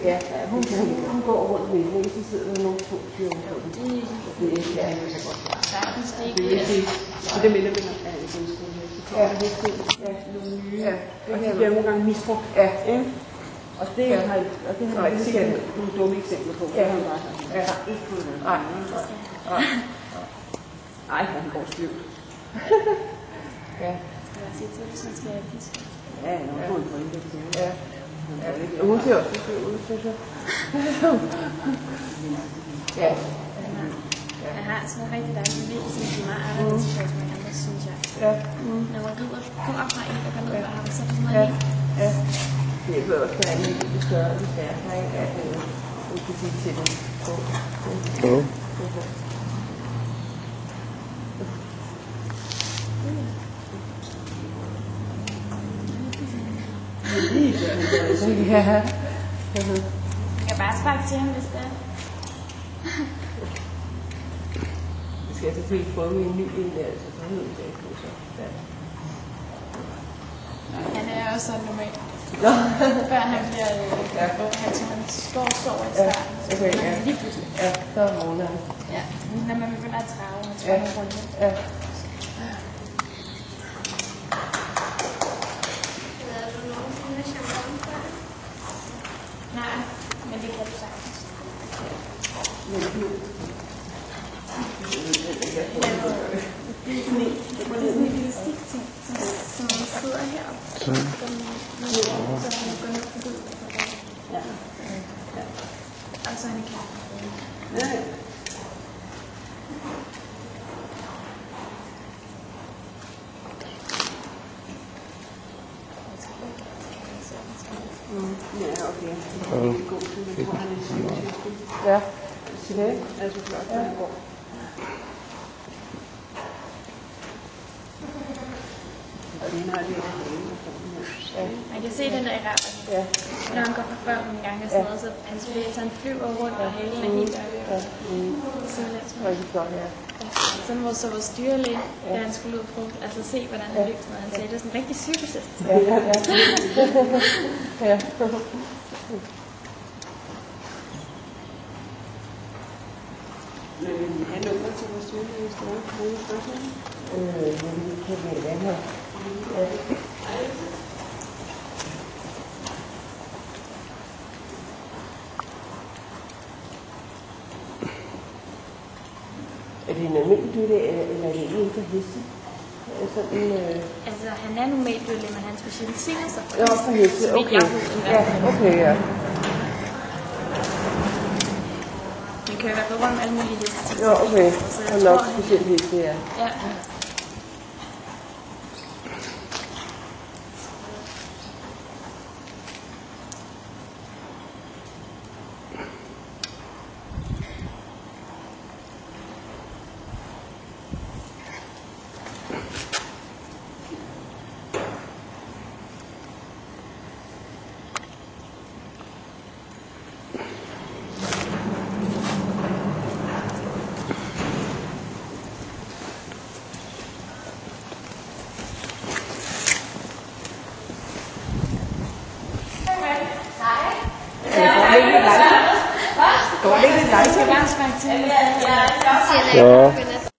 Ja, hun går rundt med det, så sidder der nogle to fyre på den. Det er ikke så godt. Det minder mig om en gudstjeneste. Ja, det er nogle nye. Og de bliver nogle gange misbrugt. Ja. Og det har jeg ikke set nogle dumme eksempler på. Ja. Jeg har ikke fået noget. Nej, han går sløvt. Ja. Ja, hun får en pointe. Ja. Hun ser også sløvt ud, synes jeg. Ja. Jeg har sådan en rigtig dejlig bevægelse, som er meget anderledes til andre, synes jeg. Ja. Når man rider på op fra en, der går ned og har så sådan noget helt. Ja. Det er også der er lidt større, hvis der er ikke at du kan sige til det. Jo. Ja. Jeg kan bare sparke til ham, hvis det er. Det skal jeg selvfølgelig prøve med en ny indlægelse, så hedder det ikke så. Ja. Han er også sådan normalt. Før han bliver han står og sover i starten. Okay, ja. Lige pludselig. Ja, så vågner han. Ja, når man begynder at trave og trave rundt. Ja. Nej, men det kan du sagtens. Det er sådan en elastik-ting, som sidder heroppe. Så han går ned på gulvet. Ja. Og så er han klar. Ja. Ja, okay. Ja, så det er så flot, at han går. Man kan se den der i rappen. Ja. Når han går på børn en gang og sådan noget, så han flyver rundt og halen er helt oppe. Så sådan så vores dyrlæge, da han skulle ud på, altså se hvordan han løb, han sagde, det er sådan en rigtig cirkusest. Ja. Han lukker til vores dyrlæge i stedet for nogle spørgsmål. Det kan vi være her. Er det en almindelig dyrlæge, eller er det en for heste? Altså, han er normalt dyrlæge, men han specialiserer sig for heste. Okay. Ja, okay, ja. Man kører i hvert fald rundt med alle mulige heste. Jo, okay. Han er nok specielt heste, ja. Ja. Går det ikke lidt langsomt? Jeg skal bare sparke til.